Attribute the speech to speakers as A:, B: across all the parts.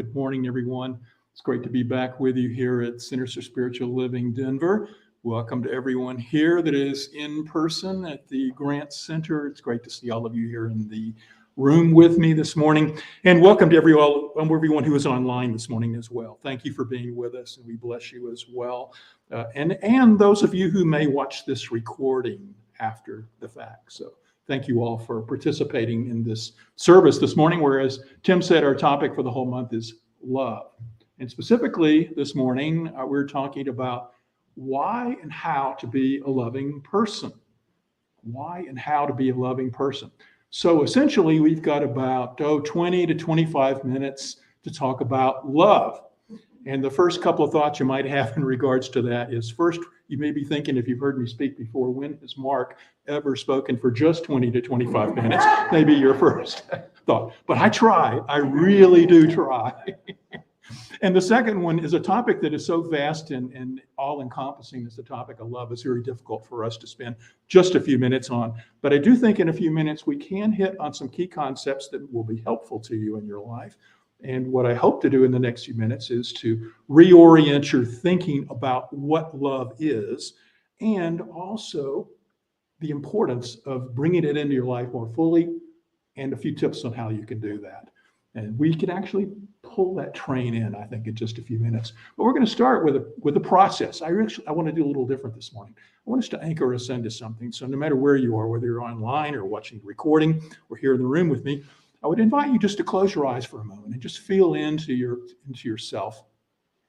A: Good morning, everyone. It's great to be back with you here at Centers for Spiritual Living Denver. Welcome to everyone here that is in person at the Grant Center. It's great to see all of you here in the room with me this morning. And welcome to everyone who is online this morning as well. Thank you for being with us, and we bless you as well. And those of you who may watch this recording after the fact. So thank you all for participating in this service this morning, where, as Tim said, our topic for the whole month is love. And specifically this morning, we're talking about why and how to be a loving person. Why and how to be a loving person. So essentially, we've got about 20 to 25 minutes to talk about love. And the first couple of thoughts you might have in regards to that is, first, you may be thinking, if you've heard me speak before, when has Mark ever spoken for just 20 to 25 minutes? Maybe your first thought. But I try. I really do try. And the second one is a topic that is so vast and all-encompassing as the topic of love. It's very difficult for us to spend just a few minutes on. But I do think in a few minutes we can hit on some key concepts that will be helpful to you in your life. And what I hope to do in the next few minutes is to reorient your thinking about what love is, and also the importance of bringing it into your life more fully, and a few tips on how you can do that. And we can actually pull that train in, I think, in just a few minutes. But we're going to start with a process. I want to do a little different this morning. I want us to anchor us into something. So no matter where you are, whether you're online or watching the recording or here in the room with me, I would invite you just to close your eyes for a moment and just feel into yourself.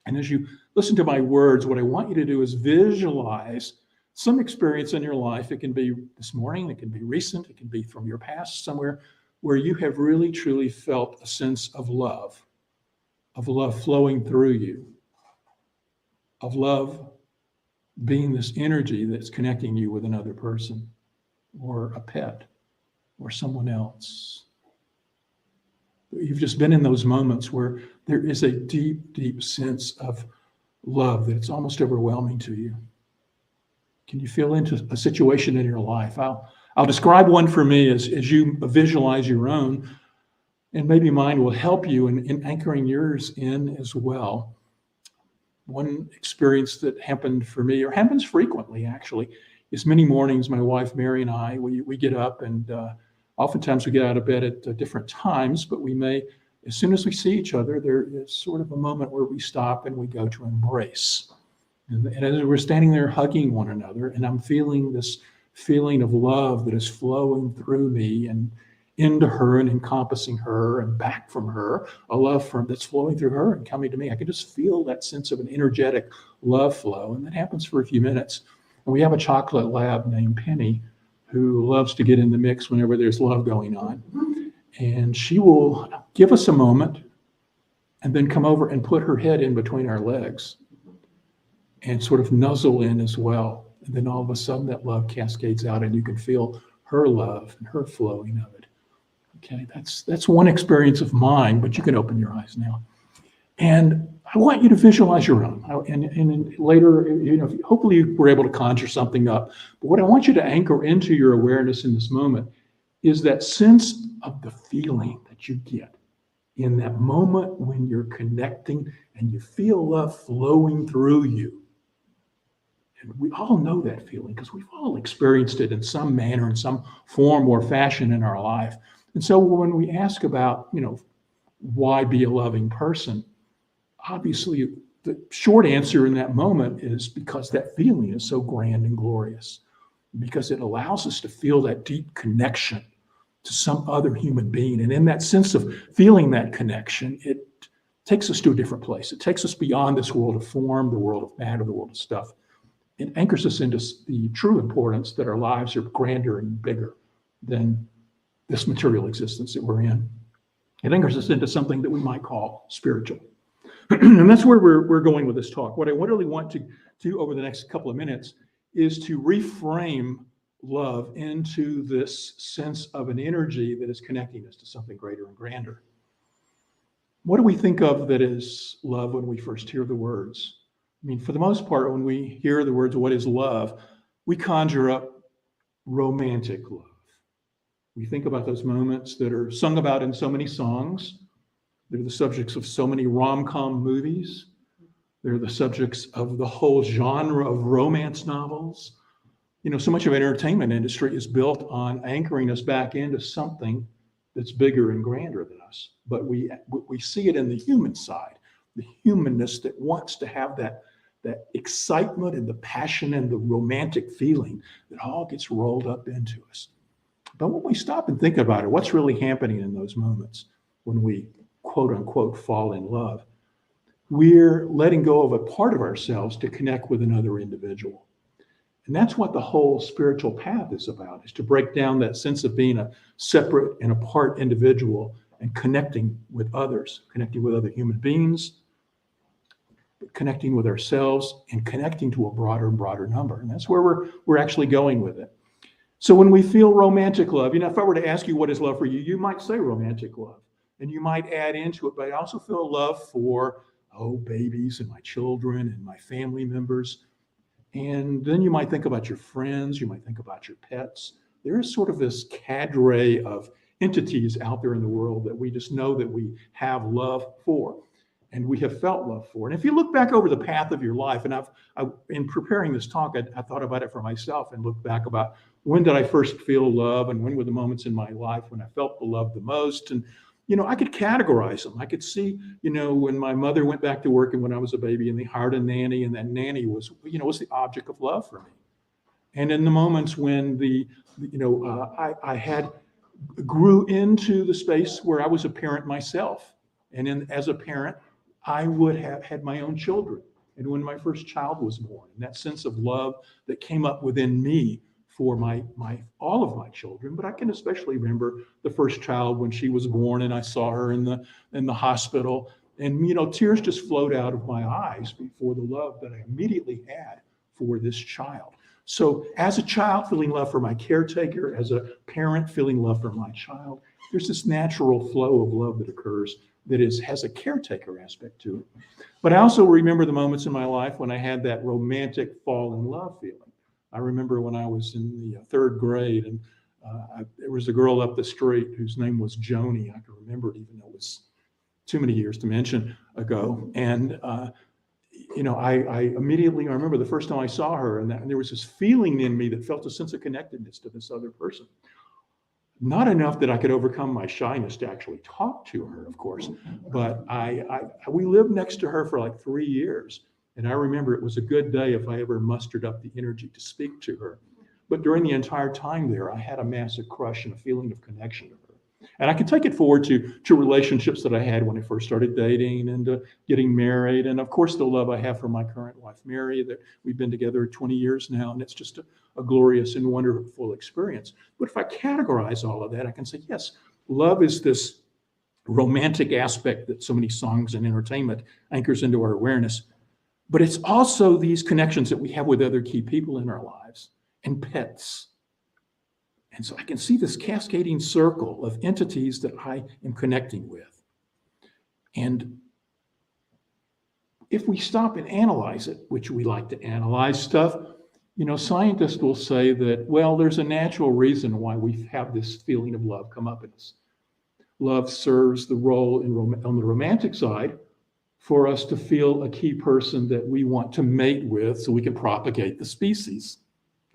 A: And as you listen to my words, what I want you to do is visualize some experience in your life. It can be this morning, it can be recent, it can be from your past, somewhere where you have really, truly felt a sense of love flowing through you, of love being this energy that's connecting you with another person or a pet or someone else. You've just been in those moments where there is a deep, deep sense of love that's almost overwhelming to you. Can you feel into a situation in your life? I'll describe one for me as you visualize your own, and maybe mine will help you in anchoring yours in as well. One experience that happened for me, or happens frequently actually, is many mornings my wife Mary and I, we get up, and oftentimes we get out of bed at different times, but we may, as soon as we see each other, there is sort of a moment where we stop and we go to embrace. And as we're standing there hugging one another, and I'm feeling this feeling of love that is flowing through me and into her and encompassing her and back from her, a love that's flowing through her and coming to me. I can just feel that sense of an energetic love flow, and that happens for a few minutes. And we have a chocolate lab named Penny who loves to get in the mix whenever there's love going on. And she will give us a moment and then come over and put her head in between our legs and sort of nuzzle in as well. And then all of a sudden that love cascades out, and you can feel her love and her flowing of it. Okay, that's one experience of mine, but you can open your eyes now. And I want you to visualize your own. And later, hopefully you were able to conjure something up. But what I want you to anchor into your awareness in this moment is that sense of the feeling that you get in that moment when you're connecting and you feel love flowing through you. And we all know that feeling because we've all experienced it in some manner, in some form or fashion in our life. And so when we ask about, why be a loving person, obviously the short answer in that moment is because that feeling is so grand and glorious, because it allows us to feel that deep connection to some other human being. And in that sense of feeling that connection, it takes us to a different place. It takes us beyond this world of form, the world of matter, the world of stuff. It anchors us into the true importance that our lives are grander and bigger than this material existence that we're in. It anchors us into something that we might call spiritual. And that's where we're going with this talk. What I really want to do over the next couple of minutes is to reframe love into this sense of an energy that is connecting us to something greater and grander. What do we think of that is love when we first hear the words? I mean, for the most part, when we hear the words, what is love, we conjure up romantic love. We think about those moments that are sung about in so many songs, They're the subjects of so many rom-com movies. They're the subjects of the whole genre of romance novels. So much of the entertainment industry is built on anchoring us back into something that's bigger and grander than us. But we see it in the human side, the humanness that wants to have that excitement and the passion and the romantic feeling that all gets rolled up into us. But when we stop and think about it, what's really happening in those moments when we quote unquote fall in love? We're letting go of a part of ourselves to connect with another individual. And that's what the whole spiritual path is about, is to break down that sense of being a separate and apart individual and connecting with others, connecting with other human beings, connecting with ourselves, and connecting to a broader and broader number. And that's where we're actually going with it. So when we feel romantic love, if I were to ask you what is love for you, you might say romantic love. And you might add into it, but I also feel love for, babies and my children and my family members. And then you might think about your friends, you might think about your pets. There is sort of this cadre of entities out there in the world that we just know that we have love for and we have felt love for. And if you look back over the path of your life, and in preparing this talk, I thought about it for myself and looked back about when did I first feel love and when were the moments in my life when I felt the love the most. And I could categorize them. I could see, when my mother went back to work and when I was a baby and they hired a nanny, and that nanny was the object of love for me. And in the moments when I grew into the space where I was a parent myself. And as a parent, I would have had my own children. And when my first child was born, and that sense of love that came up within me for all of my children, but I can especially remember the first child when she was born and I saw her in the hospital, and tears just flowed out of my eyes before the love that I immediately had for this child. So as a child, feeling love for my caretaker, as a parent, feeling love for my child, there's this natural flow of love that occurs that has a caretaker aspect to it. But I also remember the moments in my life when I had that romantic fall in love feeling. I remember when I was in the third grade, and there was a girl up the street whose name was Joni. I can remember it even though it was too many years to mention ago. And I immediately remember the first time I saw her, and there was this feeling in me that felt a sense of connectedness to this other person. Not enough that I could overcome my shyness to actually talk to her, of course, but we lived next to her for like 3 years. And I remember it was a good day if I ever mustered up the energy to speak to her. But during the entire time there, I had a massive crush and a feeling of connection to her. And I can take it forward to relationships that I had when I first started dating and getting married. And of course, the love I have for my current wife, Mary, that we've been together 20 years now. And it's just a glorious and wonderful experience. But if I categorize all of that, I can say, yes, love is this romantic aspect that so many songs and entertainment anchors into our awareness. But it's also these connections that we have with other key people in our lives and pets. And so I can see this cascading circle of entities that I am connecting with. And if we stop and analyze it, which we like to analyze stuff, scientists will say that, well, there's a natural reason why we have this feeling of love come up in us. Love serves the role on the romantic side for us to feel a key person that we want to mate with so we can propagate the species.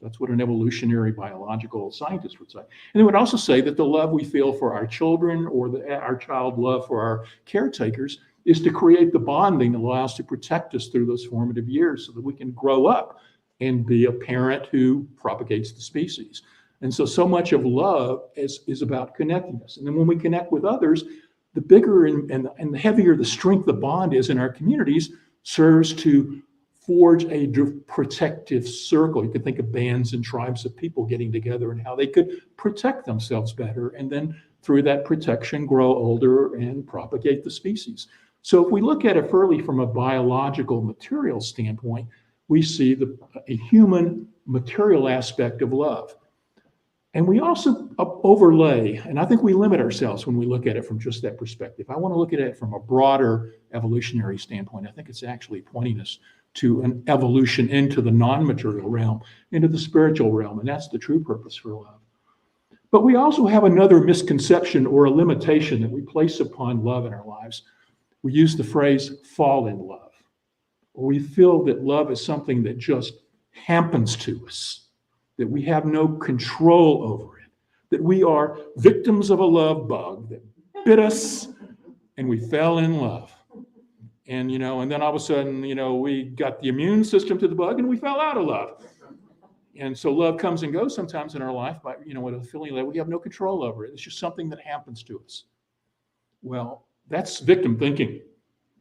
A: That's what an evolutionary biological scientist would say. And they would also say that the love we feel for our children or our child love for our caretakers is to create the bonding that allows us to protect us through those formative years so that we can grow up and be a parent who propagates the species. And so much of love is about connecting us. And then when we connect with others, the bigger and the heavier the strength the bond is in our communities serves to forge a protective circle. You could think of bands and tribes of people getting together and how they could protect themselves better, and then through that protection grow older and propagate the species. So if we look at it purely from a biological material standpoint, we see a human material aspect of love. And we also overlay, and I think we limit ourselves when we look at it from just that perspective. I want to look at it from a broader evolutionary standpoint. I think it's actually pointing us to an evolution into the non-material realm, into the spiritual realm, and that's the true purpose for love. But we also have another misconception or a limitation that we place upon love in our lives. We use the phrase fall in love, or we feel that love is something that just happens to us, that we have no control over it, that we are victims of a love bug that bit us and we fell in love. And, and then all of a sudden, we got the immune system to the bug and we fell out of love. And so love comes and goes sometimes in our life, but, with a feeling that we have no control over it. It's just something that happens to us. Well, that's victim thinking.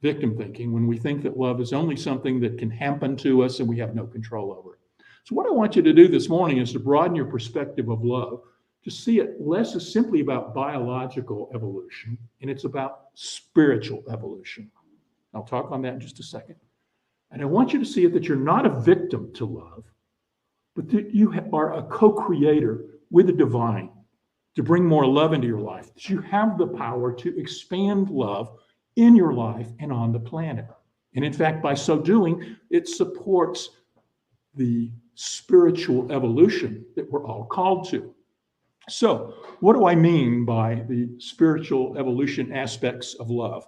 A: Victim thinking, when we think that love is only something that can happen to us and we have no control over it. So what I want you to do this morning is to broaden your perspective of love, to see it less as simply about biological evolution, and it's about spiritual evolution. I'll talk on that in just a second. And I want you to see it that you're not a victim to love, but that you are a co-creator with the divine to bring more love into your life, that you have the power to expand love in your life and on the planet. And in fact, by so doing, it supports the spiritual evolution that we're all called to. So, what do I mean by the spiritual evolution aspects of love?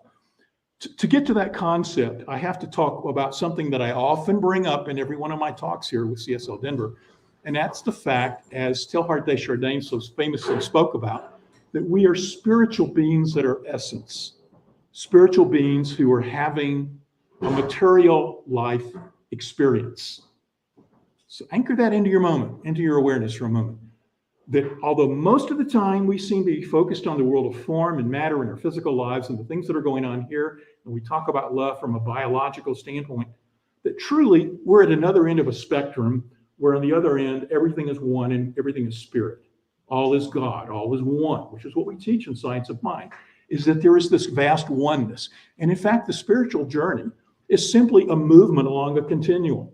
A: To get to that concept, I have to talk about something that I often bring up in every one of my talks here with CSL Denver, and that's the fact, as Teilhard de Chardin so famously spoke about, that we are spiritual beings that are essence, spiritual beings who are having a material life experience. So anchor that into your moment, into your awareness for a moment. That although most of the time we seem to be focused on the world of form and matter in our physical lives and the things that are going on here, and we talk about love from a biological standpoint, that truly we're at another end of a spectrum where on the other end, everything is one and everything is spirit. All is God, all is one, which is what we teach in Science of Mind, is that there is this vast oneness. And in fact, the spiritual journey is simply a movement along a continuum,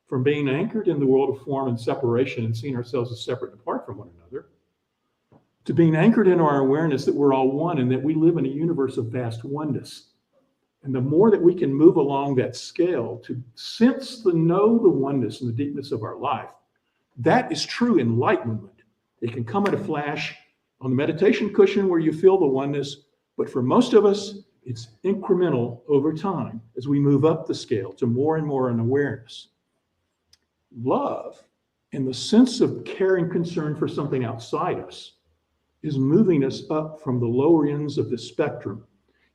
A: from being anchored in the world of form and separation and seeing ourselves as separate and apart from one another, to being anchored in our awareness that we're all one and that we live in a universe of vast oneness. And the more that we can move along that scale to sense know the oneness and the deepness of our life, that is true enlightenment. It can come at a flash on the meditation cushion where you feel the oneness, but for most of us, it's incremental over time as we move up the scale to more and more an awareness. Love, in the sense of care and concern for something outside us, is moving us up from the lower ends of the spectrum.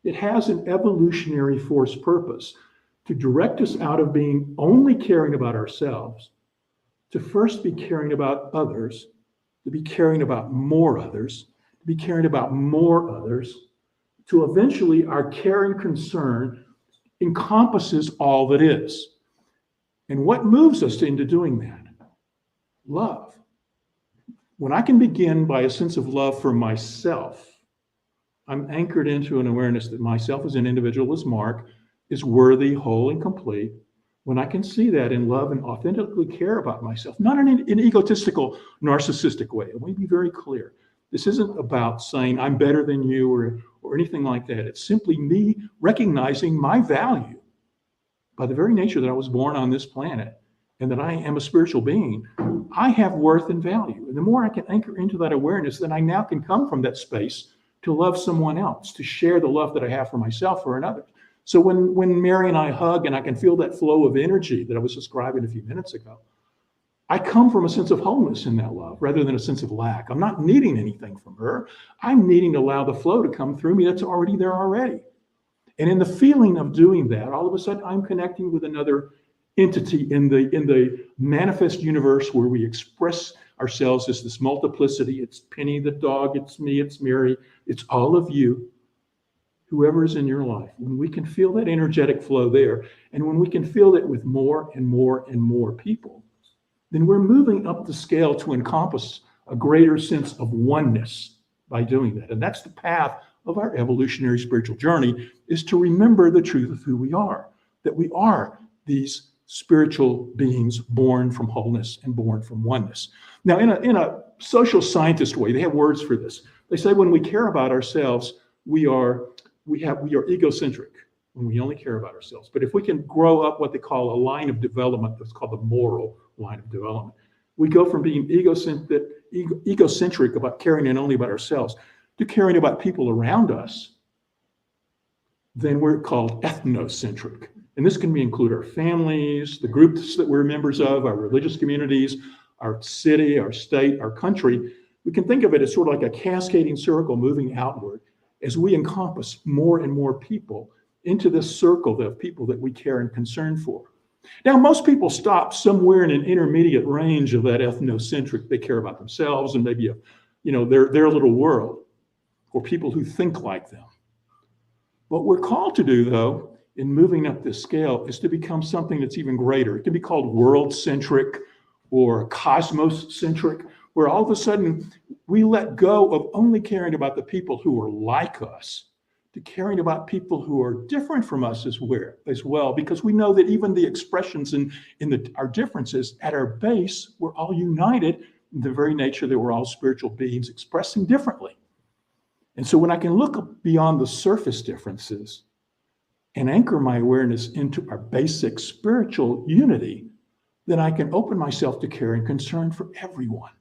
A: It has an evolutionary force purpose to direct us out of being only caring about ourselves, to first be caring about others, to be caring about more others, to be caring about more others, to eventually our care and concern encompasses all that is. And what moves us into doing that? Love. When I can begin by a sense of love for myself, I'm anchored into an awareness that myself as an individual, as Mark, is worthy, whole, and complete. When I can see that in love and authentically care about myself, not in an egotistical, narcissistic way. Let me be very clear. This isn't about saying I'm better than you or anything like that. It's simply me recognizing my value by the very nature that I was born on this planet and that I am a spiritual being. I have worth and value. And the more I can anchor into that awareness, then I now can come from that space to love someone else, to share the love that I have for myself or another. So when Mary and I hug and I can feel that flow of energy that I was describing a few minutes ago, I come from a sense of wholeness in that love rather than a sense of lack. I'm not needing anything from her. I'm needing to allow the flow to come through me that's already there already. And in the feeling of doing that, all of a sudden I'm connecting with another entity in the manifest universe where we express ourselves as this multiplicity. It's Penny the dog, it's me, it's Mary, it's all of you, whoever is in your life. When we can feel that energetic flow there, and when we can feel it with more and more and more people, then we're moving up the scale to encompass a greater sense of oneness by doing that. And that's the path of our evolutionary spiritual journey, is to remember the truth of who we are, that we are these spiritual beings born from wholeness and born from oneness. Now, in a social scientist way, they have words for this. They say when we care about ourselves, we are egocentric when we only care about ourselves. But if we can grow up what they call a line of development, that's called the moral line of development, we go from being egocentric egocentric about caring and only about ourselves to caring about people around us, then we're called ethnocentric. And this can include our families, the groups that we're members of, our religious communities, our city, our state, our country. We can think of it as sort of like a cascading circle moving outward as we encompass more and more people into this circle of people that we care and concern for. Now, most people stop somewhere in an intermediate range of that ethnocentric. They care about themselves and maybe their little world, or people who think like them. What we're called to do, though, in moving up this scale is to become something that's even greater. It can be called world-centric or cosmos-centric, where all of a sudden we let go of only caring about the people who are like us to caring about people who are different from us as well, because we know that even the expressions in our differences, at our base, we're all united in the very nature that we're all spiritual beings expressing differently. And so when I can look beyond the surface differences and anchor my awareness into our basic spiritual unity, then I can open myself to care and concern for everyone.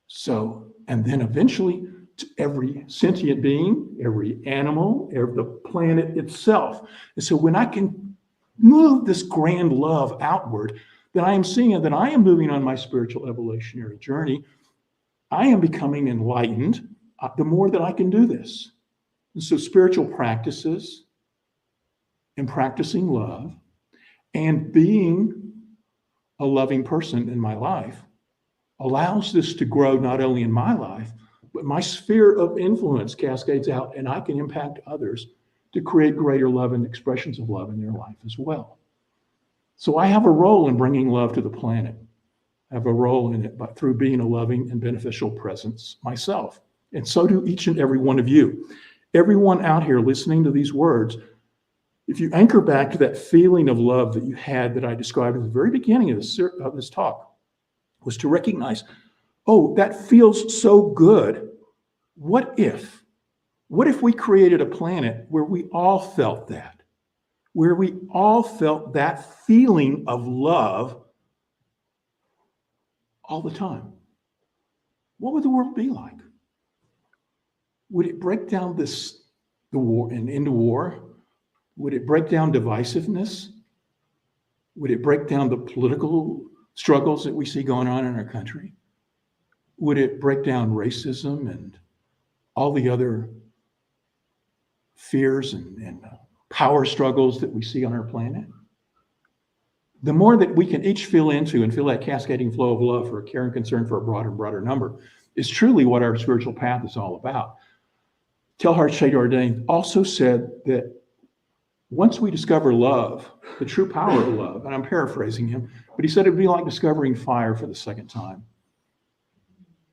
A: So, and then eventually to every sentient being, every animal, the planet itself. And so when I can move this grand love outward, then I am seeing that I am moving on my spiritual evolutionary journey. I am becoming enlightened the more that I can do this. And so spiritual practices and practicing love and being a loving person in my life allows this to grow not only in my life, but my sphere of influence cascades out and I can impact others to create greater love and expressions of love in their life as well. So I have a role in bringing love to the planet. I have a role in it through being a loving and beneficial presence myself. And so do each and every one of you. Everyone out here listening to these words, if you anchor back to that feeling of love that you had that I described at the very beginning of this talk, was to recognize, oh, that feels so good. What if we created a planet where we all felt that, where we all felt that feeling of love all the time? What would the world be like? Would it break down the war and into war? Would it break down divisiveness? Would it break down the political struggles that we see going on in our country? Would it break down racism and all the other fears and power struggles that we see on our planet? The more that we can each feel into and feel that cascading flow of love for care and concern for a broader and broader number is truly what our spiritual path is all about. Teilhard Chardin also said that once we discover love, the true power of love, and I'm paraphrasing him, but he said it'd be like discovering fire for the second time.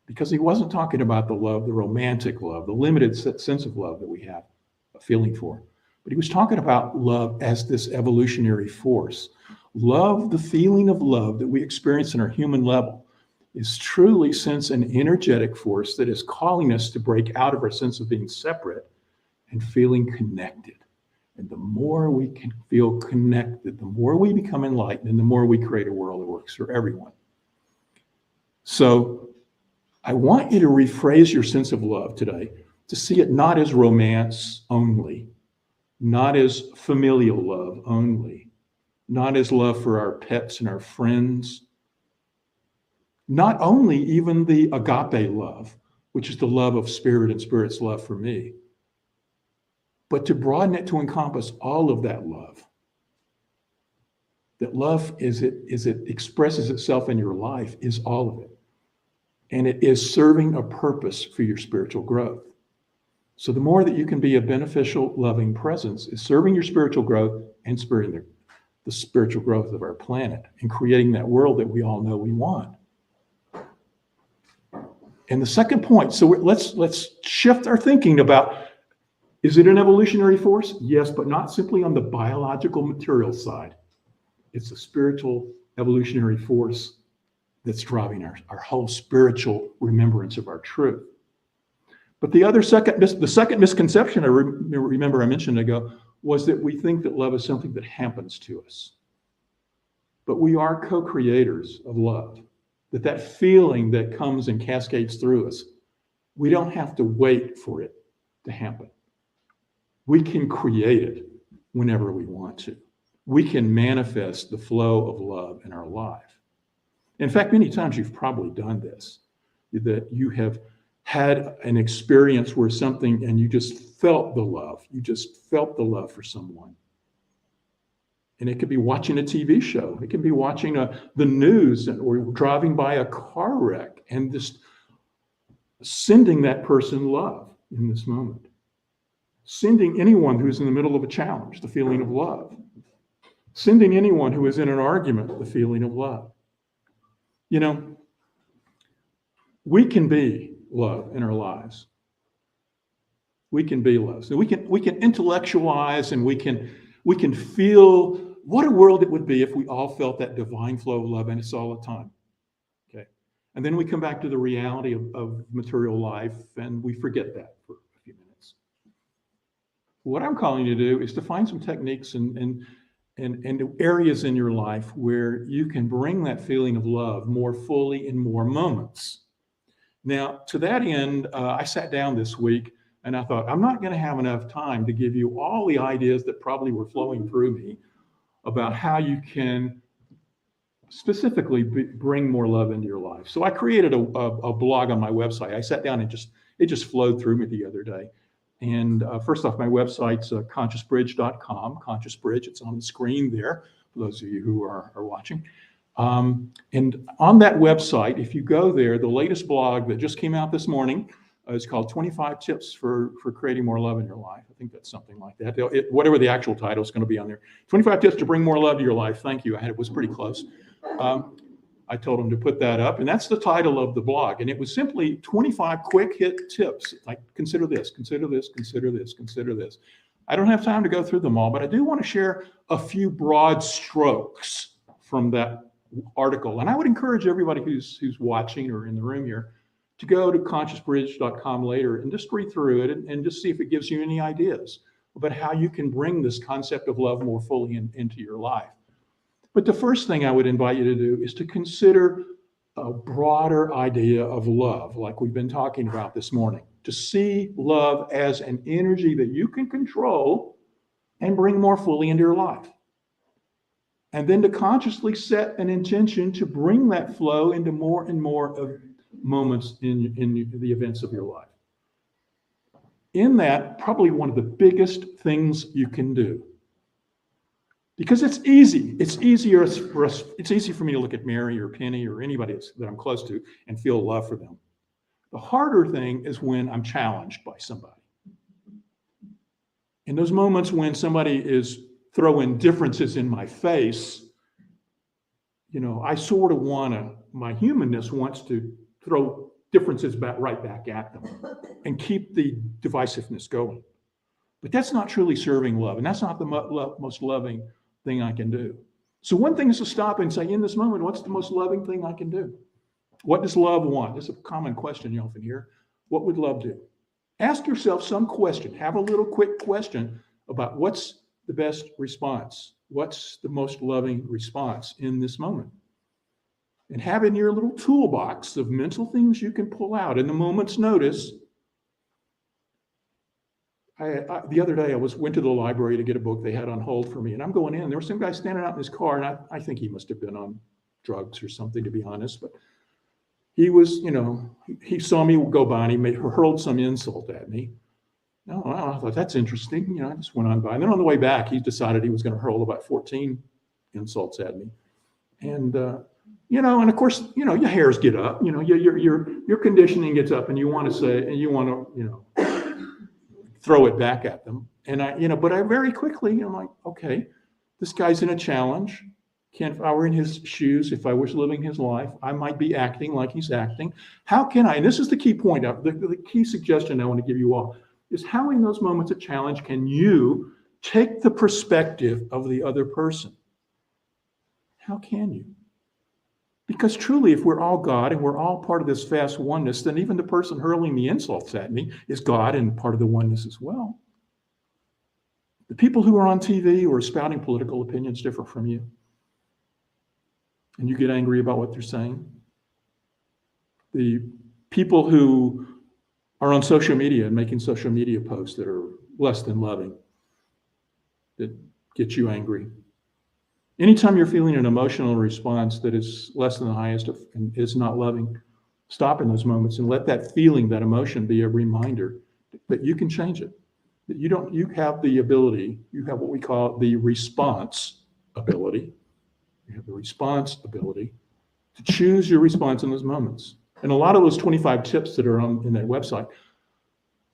A: Because he wasn't talking about the love, the romantic love, the limited sense of love that we have a feeling for. But he was talking about love as this evolutionary force. Love, the feeling of love that we experience in our human level, is truly sense an energetic force that is calling us to break out of our sense of being separate and feeling connected. And the more we can feel connected, the more we become enlightened, and the more we create a world that works for everyone. So I want you to rephrase your sense of love today to see it not as romance only, not as familial love only, not as love for our pets and our friends, not only even the agape love, which is the love of Spirit and Spirit's love for me, but to broaden it to encompass all of that love. That love, as it expresses itself in your life, is all of it. And it is serving a purpose for your spiritual growth. So the more that you can be a beneficial, loving presence is serving your spiritual growth and spurring the spiritual growth of our planet and creating that world that we all know we want. And the second point, so let's shift our thinking about, is it an evolutionary force? Yes, but not simply on the biological material side. It's a spiritual evolutionary force that's driving our whole spiritual remembrance of our truth. But the second misconception I remember I mentioned ago was that we think that love is something that happens to us. But we are co-creators of love. that feeling that comes and cascades through us, we don't have to wait for it to happen. We can create it whenever we want to. We can manifest the flow of love in our life. In fact, many times you've probably done this, that you have had an experience where something, and you just felt the love. You just felt the love for someone. And it could be watching a TV show. It can be watching the news or driving by a car wreck and just sending that person love in this moment. Sending anyone who's in the middle of a challenge the feeling of love. Sending anyone who is in an argument the feeling of love. You know, we can be love in our lives. We can be love. So we can intellectualize, and we can feel what a world it would be if we all felt that divine flow of love in us all the time. Okay. And then we come back to the reality of material life, and we forget that for a few minutes. What I'm calling you to do is to find some techniques and areas in your life where you can bring that feeling of love more fully in more moments. Now, to that end, I sat down this week and I thought, I'm not going to have enough time to give you all the ideas that probably were flowing through me about how you can specifically bring more love into your life. So I created a blog on my website. I sat down and it just flowed through me the other day. And first off, my website's consciousbridge.com. Conscious Bridge, it's on the screen there for those of you who are watching. And on that website, if you go there, the latest blog that just came out this morning is called 25 Tips for Creating More Love in Your Life. I think that's something like that. Whatever the actual title is going to be on there. 25 Tips to Bring More Love to Your Life. Thank you. It was pretty close. I told him to put that up, and that's the title of the blog. And it was simply 25 quick hit tips. Like, consider this, consider this, consider this, consider this. I don't have time to go through them all, but I do want to share a few broad strokes from that article. And I would encourage everybody who's watching or in the room here to go to consciousbridge.com later and just read through it and just see if it gives you any ideas about how you can bring this concept of love more fully into your life. But the first thing I would invite you to do is to consider a broader idea of love, like we've been talking about this morning. To see love as an energy that you can control and bring more fully into your life. And then to consciously set an intention to bring that flow into more and more of moments in the events of your life. In that, probably one of the biggest things you can do, because it's easy. It's easy for me to look at Mary or Penny or anybody that I'm close to and feel love for them. The harder thing is when I'm challenged by somebody. In those moments when somebody is throwing differences in my face, I sort of my humanness wants to throw differences right back at them and keep the divisiveness going. But that's not truly serving love, and that's not the most loving thing I can do. So one thing is to stop and say, in this moment, what's the most loving thing I can do? What does love want? It's a common question you often hear. What would love do? Ask yourself some question. Have a little quick question about what's the best response. What's the most loving response in this moment? And have in your little toolbox of mental things you can pull out in the moment's notice. The other day, I went to the library to get a book they had on hold for me, and I'm going in. There was some guy standing out in his car, and I think he must have been on drugs or something, to be honest. But he was, he saw me go by, and he hurled some insult at me. Oh, I thought, that's interesting. I just went on by. And then on the way back, he decided he was going to hurl about 14 insults at me. And, and of course, your hairs get up. Your conditioning gets up, and you want to say, and you want to, throw it back at them. And but I very quickly, I'm like, okay, this guy's in a challenge. If I were in his shoes, if I was living his life, I might be acting like he's acting. How can I, and this is the key point, the key suggestion I want to give you all, is how in those moments of challenge can you take the perspective of the other person? How can you? Because truly, if we're all God and we're all part of this vast oneness, then even the person hurling the insults at me is God and part of the oneness as well. The people who are on TV or spouting political opinions differ from you, and you get angry about what they're saying, The people who are on social media and making social media posts that are less than loving, that get you angry. Anytime you're feeling an emotional response that is less than the highest and is not loving, stop in those moments and let that feeling, that emotion be a reminder that you can change it. That you have the ability, you have what we call the response ability. You have the response ability to choose your response in those moments. And a lot of those 25 tips that are in that website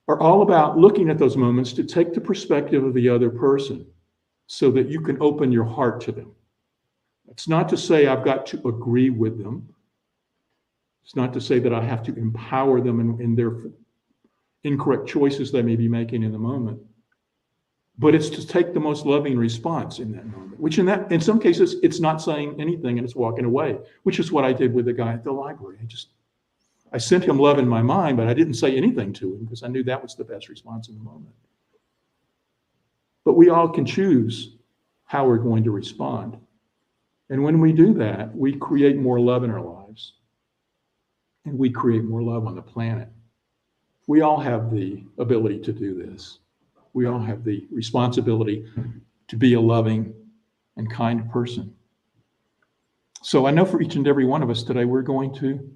A: are all about looking at those moments to take the perspective of the other person so that you can open your heart to them. It's not to say I've got to agree with them. It's not to say that I have to empower them in their incorrect choices they may be making in the moment. But it's to take the most loving response in that moment, which in some cases, it's not saying anything and it's walking away, which is what I did with the guy at the library. I sent him love in my mind, but I didn't say anything to him because I knew that was the best response in the moment. But we all can choose how we're going to respond. And when we do that, we create more love in our lives and we create more love on the planet. We all have the ability to do this. We all have the responsibility to be a loving and kind person. So I know for each and every one of us today, we're going to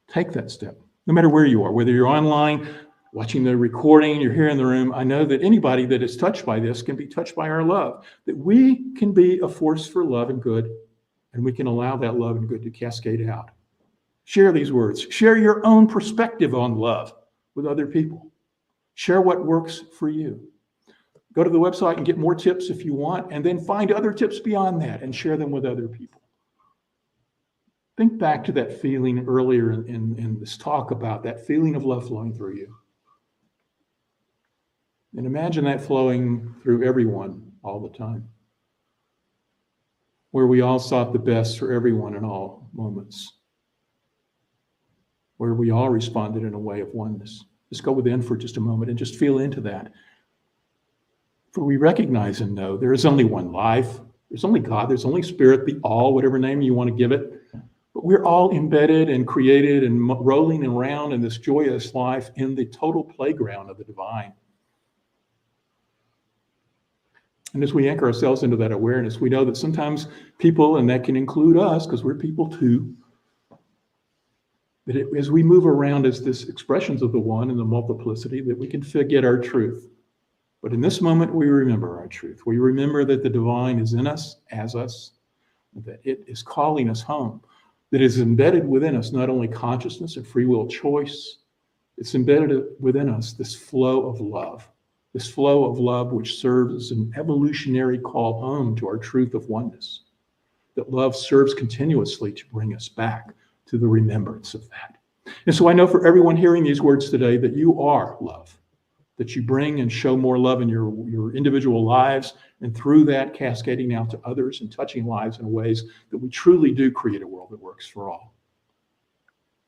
A: take that step, no matter where you are, whether you're online, watching the recording, you're here in the room. I know that anybody that is touched by this can be touched by our love, that we can be a force for love and good, and we can allow that love and good to cascade out. Share these words. Share your own perspective on love with other people. Share what works for you. Go to the website and get more tips if you want, and then find other tips beyond that and share them with other people. Think back to that feeling earlier in this talk about that feeling of love flowing through you. And imagine that flowing through everyone all the time, where we all sought the best for everyone in all moments, where we all responded in a way of oneness. Just go within for just a moment and just feel into that. For we recognize and know there is only one life. There's only God. There's only Spirit, the all, whatever name you want to give it. But we're all embedded and created and rolling around in this joyous life in the total playground of the divine. And as we anchor ourselves into that awareness, we know that sometimes people, and that can include us, because we're people too, that as we move around as this expressions of the one and the multiplicity, that we can forget our truth. But in this moment, we remember our truth. We remember that the divine is in us, as us, that it is calling us home, that is embedded within us, not only consciousness and free will choice, it's embedded within us, this flow of love which serves as an evolutionary call home to our truth of oneness, that love serves continuously to bring us back to the remembrance of that. And so I know for everyone hearing these words today that you are love, that you bring and show more love in your individual lives, and through that cascading out to others and touching lives in ways that we truly do create a world that works for all.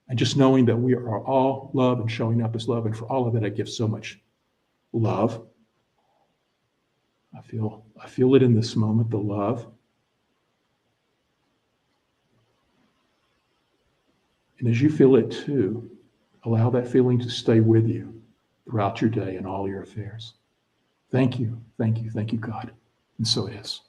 A: And just knowing that we are all love and showing up as love, and for all of it, I give so much love. I feel it in this moment, the love. And as you feel it too, allow that feeling to stay with you throughout your day and all your affairs. Thank you, God. And so it is.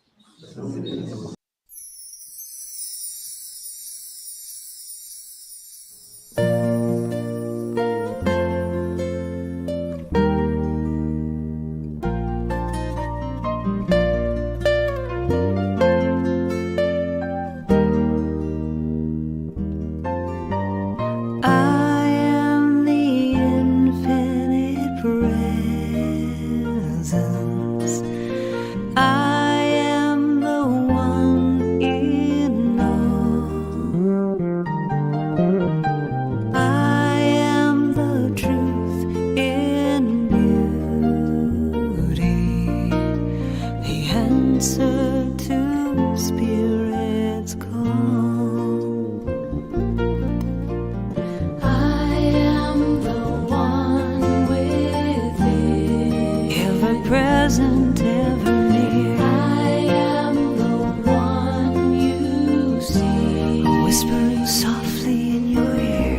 B: Present, ever near. I am the one you see, whispering softly in your ear.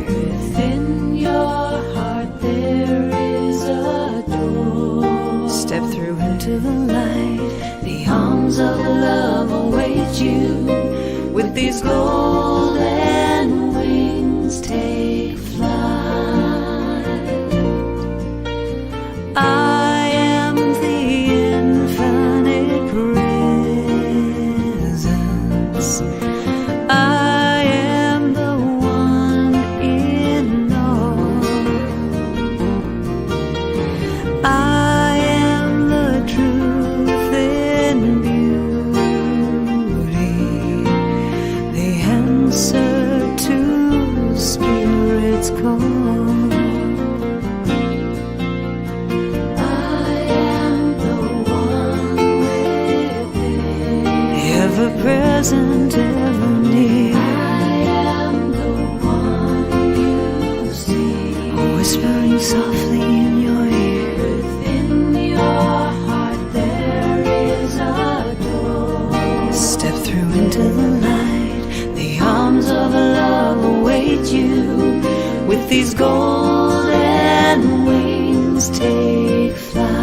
B: present, ever near. I am the one you see, whispering softly in your ear. Within your heart there is a door. Step through into the light. The arms of love await you. With these golden wings, take flight.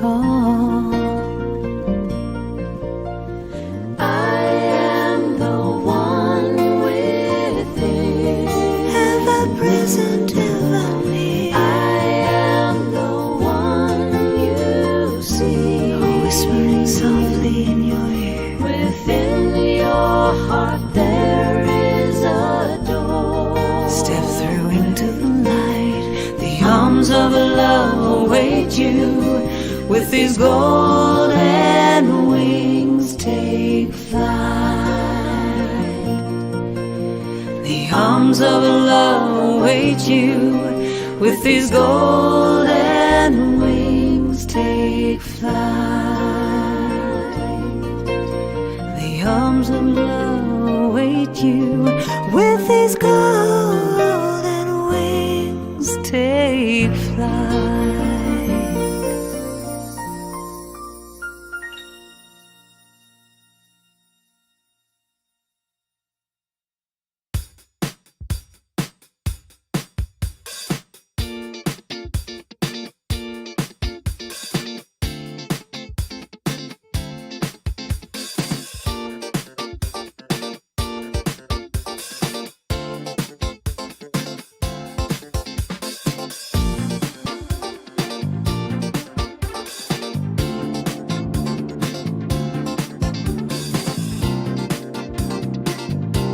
B: Call. I am the one within, ever present, ever near. I am the one you see, whispering softly in your ear. Within your heart there is a door. Step through into the light. The arms of love await you. With these golden wings, take flight. The arms of love await you. With these golden wings, take flight.